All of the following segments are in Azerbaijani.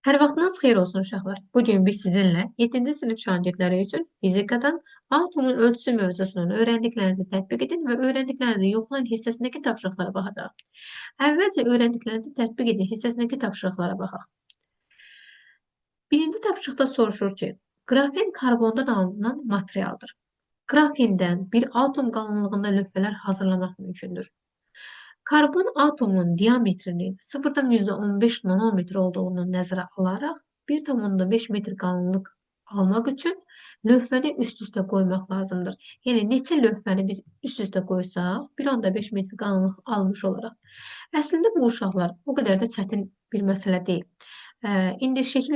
Hər vaxtınız xeyir olsun uşaqlar. Bugün biz sizinlə 7-ci sinif şagirdləri üçün fizikadan atomun ölçüsü mövzusunun öyrəndiklərinizi tətbiq edin və öyrəndiklərinizi yoxlayın hissəsindəki tapşırıqlara baxacağıq. Əvvəlcə öyrəndiklərinizi tətbiq edin hissəsindəki tapşırıqlara baxaq. Birinci tapşırıqda soruşur ki, qrafen karbondan alınan materialdır. Qrafendən bir atom qalınlığında lövhələr hazırlamaq mümkündür. Karbon atomunun diametrinin 0,15 nanometr olduğunu nəzərə alaraq 1,5 metr qalınlıq almaq üçün lövhəni üst-üstə qoymaq lazımdır. Yəni, neçə lövhəni biz üst-üstə qoysaq, 1,5 metr qalınlıq almış olaraq. Əslində, bu uşaqlar o qədər də çətin bir məsələ deyil. İndi şəkil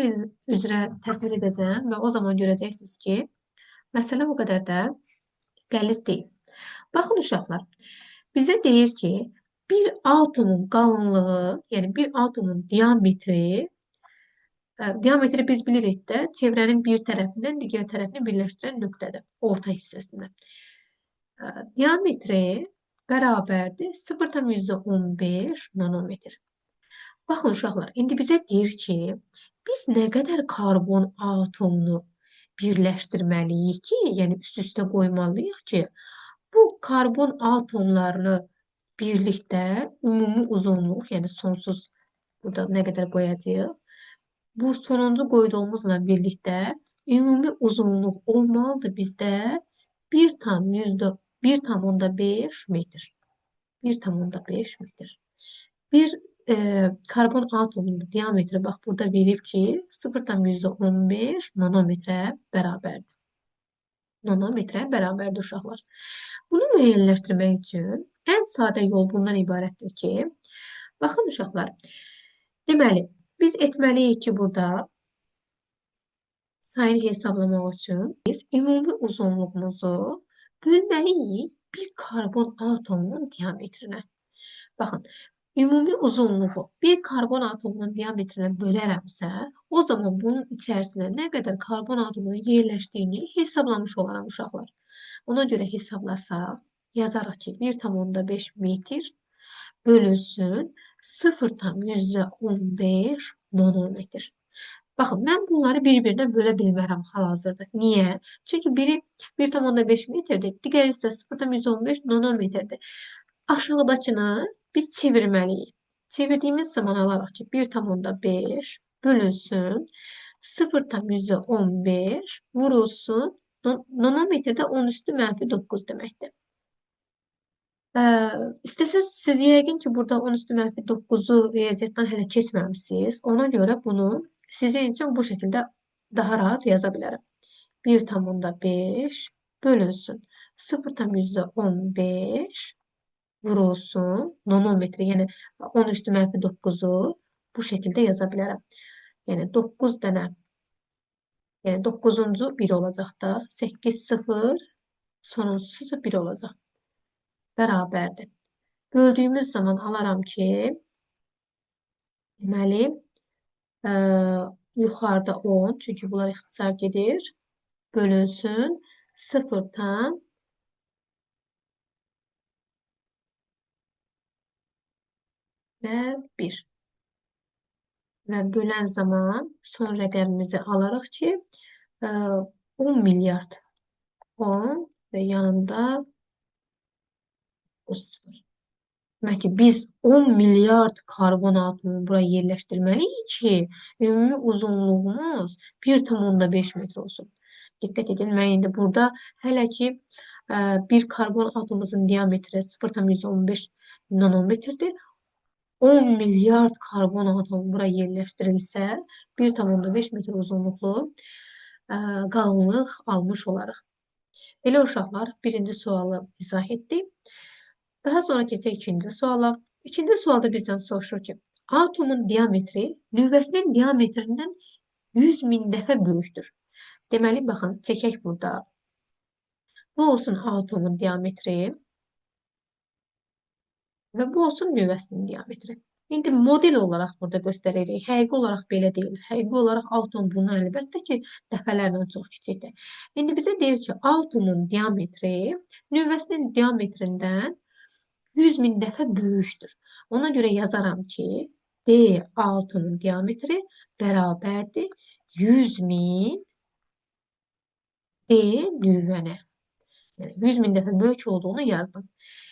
üzrə təsvir edəcəm və o zaman görəcəksiniz ki, məsələ o qədər də qəliz deyil. Baxın uşaqlar, bizə deyir ki, bir atomun qalınlığı, yəni bir atomun diametri biz bilirik də, çevrənin bir tərəfindən digər tərəfini birləşdirən nöqtədir, orta hissəsində. Diametri bərabərdir 0,15 nanometr. Baxın uşaqlar, indi bizə deyir ki, biz nə qədər karbon atomunu birləşdirməliyik ki, yəni üst-üstə qoymalıyıq ki, bu karbon atomlarını birlikdə ümumi uzunluq, yəni sonsuz burada nə qədər qoyacağıq, bu sonuncu qoyduğumuzla birlikdə ümumi uzunluq olmalıdır bizdə 1,5 metr. 1,5 metr. Bir karbon atomunun diametri bax burada verib ki 0,15 nanometrə bərabərdir. Nanometrə bərabərdir uşaqlar. Bunu müəyyənləşdirmək üçün ən sadə yol bundan ibarətdir ki, baxın uşaqlar, deməli, biz etməliyik ki, burada sayını hesablamaq üçün biz ümumi uzunluğumuzu bölməliyik bir karbon atomunun diametrinə. Baxın, ümumi uzunluğu bir karbon atomunun diametrinə bölərəmsə, o zaman bunun içərisinə nə qədər karbon atomunun yerləşdiyini hesablamış olaram uşaqlar. Ona görə hesablasaq, yazarıq ki, 1,5 metr bölünsün 0,15 nanometr. Baxın, mən bunları bir-birinə bölə bilmərəm hal-hazırda. Niyə? Çünki biri 1,5 metrdir, digəri isə 0,15 nanometrdir. Aşağıdakını biz çevirməliyik. Çevirdiyimiz zaman alaraq ki, 1,5 bölünsün 0,15 vurulsun. Nanometrdə 10 üstü mənfi 9 deməkdir. İstəsəz siz yəqin ki, burada 10 üstü mənfi 9-u riyaziyyatdan hələ keçməmişsiniz. Ona görə bunu sizin üçün bu şəkildə daha rahat yaza bilərəm. 1,5 bölünsün 0,15 vurulsun nanometri, yəni 10 üstü mənfi 9-u bu şəkildə yaza bilərəm. Yəni 9 dənə, yəni 9-cu 1 olacaq da, 8 0, sonuncusu da 1 olacaq. Bərabərdir. Böldüyümüz zaman alaram ki, deməli, yuxarıda 10, çünki bunlar ixtisar gedir, bölünsün 0-dan və 1. Və bölən zaman son rəqəmimizi alarıq ki, 10 milyard 10 və yanında 0. Demək ki, biz 10 milyard karbon atomunu buraya yerləşdirməliyik ki, ümumi uzunluğumuz 1,5 metr olsun. Diqqət edin, mən indi burada hələ ki, bir karbon atomumuzun diametri 0,15 nanometrdir. 10 milyard karbon atomu buraya yerləşdirilsə, 1,5 metr uzunluqlu qalınlıq almış olarıq. Belə uşaqlar, birinci sualı izah etdik. Daha sonra keçək ikinci suala. İkinci sualda bizdən soruşur ki, atomun diametri nüvəsinin diametrindən 100 min dəfə böyükdür. Deməli, baxın, çəkək burada. Bu olsun atomun diametri və bu olsun nüvəsinin diametri. İndi model olaraq burada göstəririk. Həqiqi olaraq belə deyil. Həqiqi olaraq atom bunun əlbəttə ki, dəfələrlə çox kiçikdir. İndi bizə deyir ki, atomun diametri nüvəsinin diametrindən 100 min dəfə böyükdür. Ona görə yazaram ki, D atomun diametri bərabərdir 100.000 D nüvənə. Yəni 100.000 dəfə böyük olduğunu yazdım.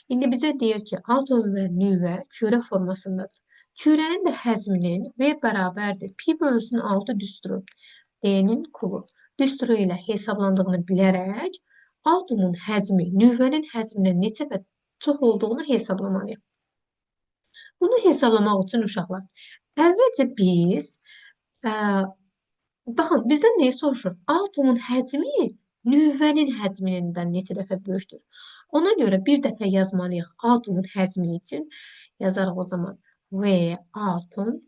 İndi bizə deyir ki, atom və nüvə kürə formasındadır. Kürənin də həcminin V bərabərdir. Pi bölünsün 6 düsturu D-nin kubu. Düsturu ilə hesablandığını bilərək atomun həcmi nüvənin həcmindən neçə bət çox olduğunu hesablamalıyıq. Bunu hesablamaq üçün uşaqlar, əvvəlcə biz baxın, bizdən neyi soruşur? Atomun həcmi nüvənin həcmindən neçə dəfə böyükdür? Ona görə bir dəfə yazmalıyıq atomun həcmi üçün. Yazarıq o zaman V atom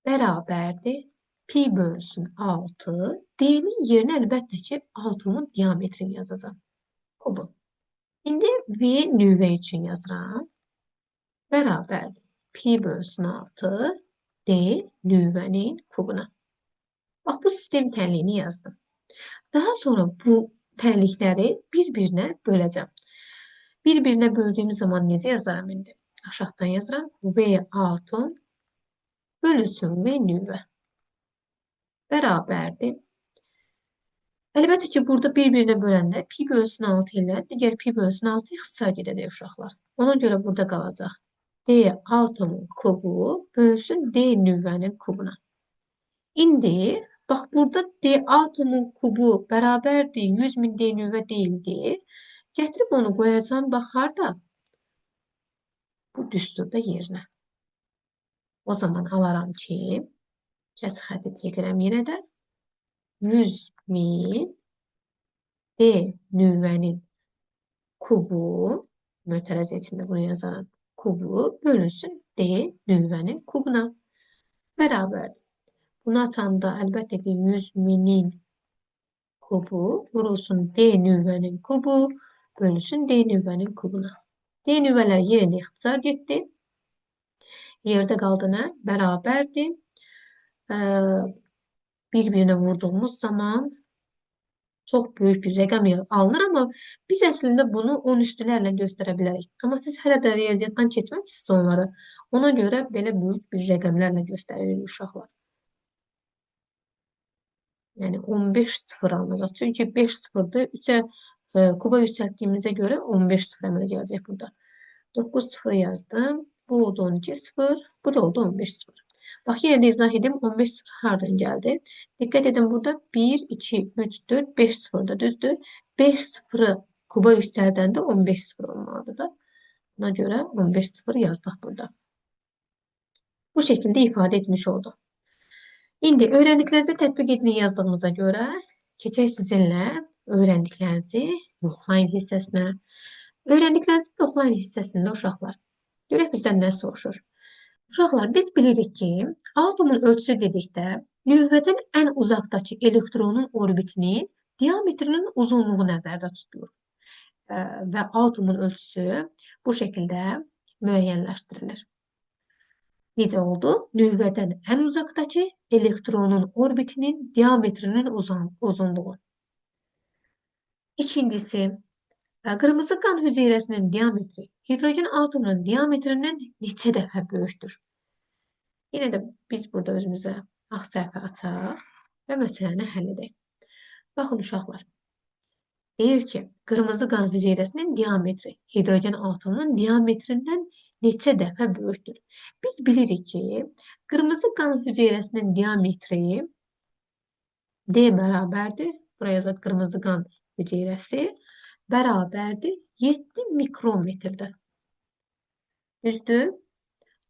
bərabərdir. Pi bölünsün 6. D-nin yerinə əlbəttə ki, atomun diametrini yazacağım. O bu. İndi V nüvə üçün yazıram. Bərabərdir. Pi bölünsün 6. D nüvənin kubuna. Bax, bu sistem tənliyini yazdım. Daha sonra bu tənlikləri bir-birinə böləcəm. Bir-birinə böldüyümüz zaman necə yazaram indi? Aşağıdan yazıram. V atom bölünsün V nüvə. Bərabərdir. Əlbəttə ki, burada bir-birinə böləndə pi bölünsün 6 ilə digər pi bölünsün 6 ixtisar gedəcək uşaqlar. Ona görə burada qalacaq. D atomun kubu bölünsün D nüvənin kubuna. İndi bax, burada D atomun kubu bərabərdir 100.000 D nüvə deyildi. Gətirib onu qoyacam, bax, harda? Bu düsturda yerinə. O zaman alaram ki, kəsr xətti çəkirəm yenə də. 100.000 D nüvənin kubu, mötərəzi içində bunu yazarım. Kubu bölünsün D nüvənin kubuna. Bərabərdir. Bunu açanda əlbəttə ki, 100.000-in kubu vurulsun D nüvənin kubu bölünsün D nüvənin kubuna. D nüvələr yerində ixtisar getdi. Yerdə qaldı nə? Bərabərdir. Bir-birinə vurduğumuz zaman çox böyük bir rəqəm alınır, amma biz əslində bunu 10 üstülərlə göstərə bilərik. Amma siz hələ də riyaziyyatdan keçməmişsiniz onları. Ona görə belə böyük bir rəqəmlərlə göstərilir uşaqlar. Yəni 15 sıfır alınacaq. Çünki 5 sıfırdır. 3-ə kuba yüksəltdiyimizə görə 15 sıfır əmələ gələcək burada. 9 sıfır yazdım. Bu oldu 12 sıfır. Bu da oldu 15 sıfır. Bax, yenə də izah edim. 15 sıfır hardan gəldi? Diqqət edin, burada 1, 2, 3, 4, 5 sıfır da düzdür. 5 sıfırı kuba yüksəldəndə 15 sıfır olmalıdır da. Buna görə 15 sıfır yazdıq burada. Bu şəkildə ifadə etmiş oldu. İndi öyrəndiklərinizi tətbiq edin yazdığımıza görə keçək sizinlə öyrəndiklərinizi yoxlayın hissəsinə. Öyrəndiklərinizi yoxlayın hissəsində uşaqlar. Görək bizdən nə soruşur? Uşaqlar, biz bilirik ki, atomun ölçüsü dedikdə nüvədən ən uzaqdakı elektronun orbitinin diametrinin uzunluğu nəzərdə tutulur. Və atomun ölçüsü bu şəkildə müəyyənləşdirilir. Necə oldu? Nüvədən ən uzaqdakı elektronun orbitinin diametrinin uzunluğu. İkincisi, qırmızı qan hüceyrəsinin diametri hidrogen atomunun diametrindən neçə dəfə böyükdür? Yenə də biz burada özümüzə ağ səhifə açaq və məsələni həll edək. Baxın uşaqlar, deyir ki, qırmızı qan hüceyrəsinin diametri hidrogen atomunun diametrindən neçə dəfə böyükdür? Biz bilirik ki, qırmızı qan hüceyrəsinin diametri D bərabərdir. Buraya yazaq qırmızı qan hüceyrəsi bərabərdir 7 mikrometrdir. Düzdür?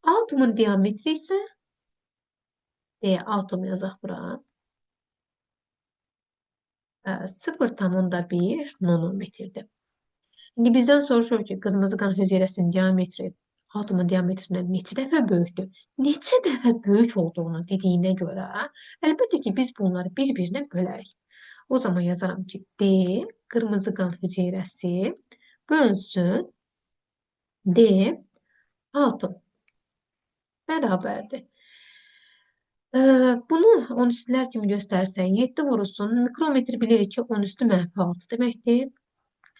Atomun diametri isə D atom yazaq bura 0,1 nanometrdir. İndi bizdən soruşur ki, qırmızı qan hüceyrəsinin diametri atomun diametrindən neçə dəfə böyükdür? Neçə dəfə böyük olduğunu dediyinə görə, əlbəttə ki, biz bunları bir-birinə bölərik. O zaman yazaram ki, D qırmızı qan hüceyrəsi bölünsün D atom bərabərdir. Bunu 10 üstülər kimi göstərsən, 7 vurulsun, mikrometr bilirik ki, 10 üstü mənfi 6 deməkdir.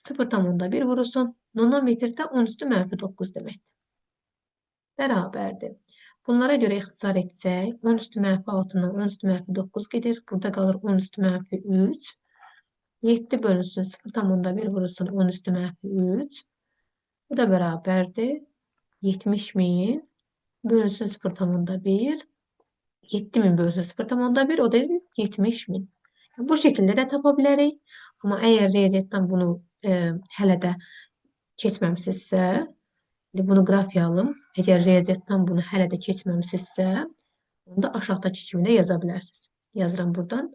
0,1 vurulsun, nanometr də 10 üstü mənfi 9 deməkdir. bərabərdir. Bunlara görə ixtisar etsək, 10 üstü mənfi 6-dan 10 üstü mənfi 9 gedir. Burada qalır 10 üstü mənfi 3. 7 bölünsün 0,1 vurulsun 10 üstü mənfi 3. Bu da bərabərdir. 70.000 bölünsün 0,1. 7.000 bölünsün 0,1 o da 70.000. Bu şəkildə də tapa bilərik. Amma əgər riyaziyyatdan bunu hələ də keçməmsinizsə, bunu qrafiyə alım. Əgər riyaziyyatdan bunu hələ də keçməmsinizsə, onu da aşağıdakı kimi də yaza bilərsiniz. Yazıram buradan.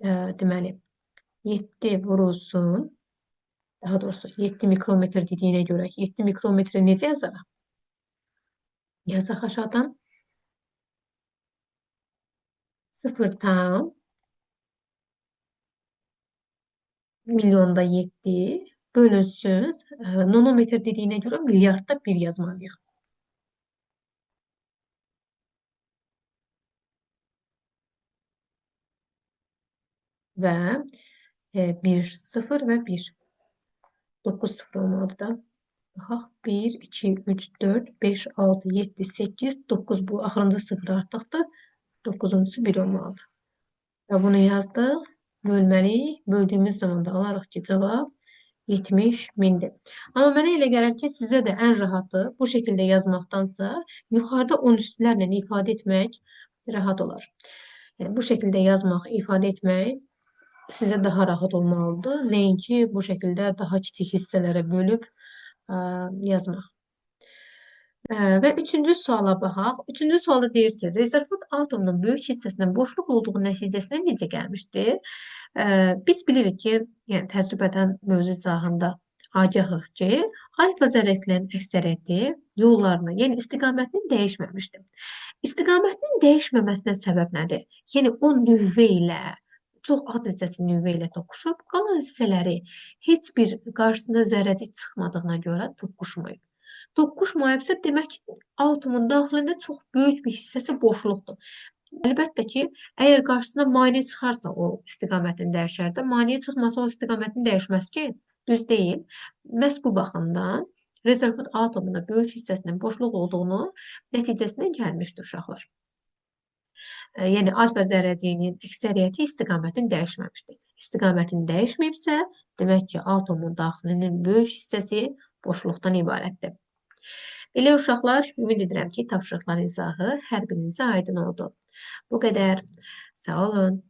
Deməli, 7 vurulsun, daha doğrusu 7 mikrometr dediyinə görə 7 mikrometri necə yazaraq? Yazaq aşağıdan. 0,7 milyonda 7 bölünsün. Nanometr dediyinə görə milyardda 1 yazmalıyıq. Və 1, 0 və 1. 9 sıfır olmalıdır da. Baxaq, 1, 2, 3, 4, 5, 6, 7, 8, 9. Bu axırıncı sıfır artıqdır. 9-uncusu 1 olmalıdır. Və bunu yazdıq. Bölməliyik. Böldüyümüz zaman da alarıq ki, cavab 70.000'dir. Amma mənə elə gəlir ki, sizə də ən rahatı bu şəkildə yazmaqdansa, yuxarıda 10 üstlərlə ifadə etmək rahat olar. Yəni, bu şəkildə yazmaq, ifadə etmək sizə daha rahat olmalıdır. Nəinki bu şəkildə daha kiçik hissələrə bölüb yazmaq. Və üçüncü suala baxaq. Üçüncü sualda deyir ki, rezervat atomunun böyük hissəsinin boşluq olduğu nəticəsinə necə gəlmişdir? Biz bilirik ki, yəni təcrübədən mövzu izahında agahıq ki, alfa zərrətlərin əksəriyyəti yollarını, yəni istiqamətini dəyişməmişdir. İstiqamətinin dəyişməməsinə səbəb nədir? Yəni o nüvə ilə, çox az hissəsi nüvə ilə toqquşub, qalan hissələri heç bir qarşısında zərrəcik çıxmadığına görə toqquşmayıb. Toqquşmayıbsa, demək ki, atomun daxilində çox böyük bir hissəsi boşluqdur. Əlbəttə ki, əgər qarşısına maneə çıxarsa o istiqamətini dəyişər də, maneə çıxmasa o istiqamətini dəyişməz ki, düz deyil. Məhz bu baxımdan rezervat atomunda böyük hissəsinin boşluq olduğunu nəticəsinə gəlmişdir uşaqlar. Yəni, alfa zərrəciyinin əksəriyyəti istiqamətini dəyişməmişdir. İstiqamətini dəyişməyibsə, demək ki, atomun daxilinin böyük hissəsi boşluqdan ibarətdir. Elə uşaqlar, ümid edirəm ki, tapşırıqların izahı hər birinizə aydın oldu. Bu qədər. Sağ olun.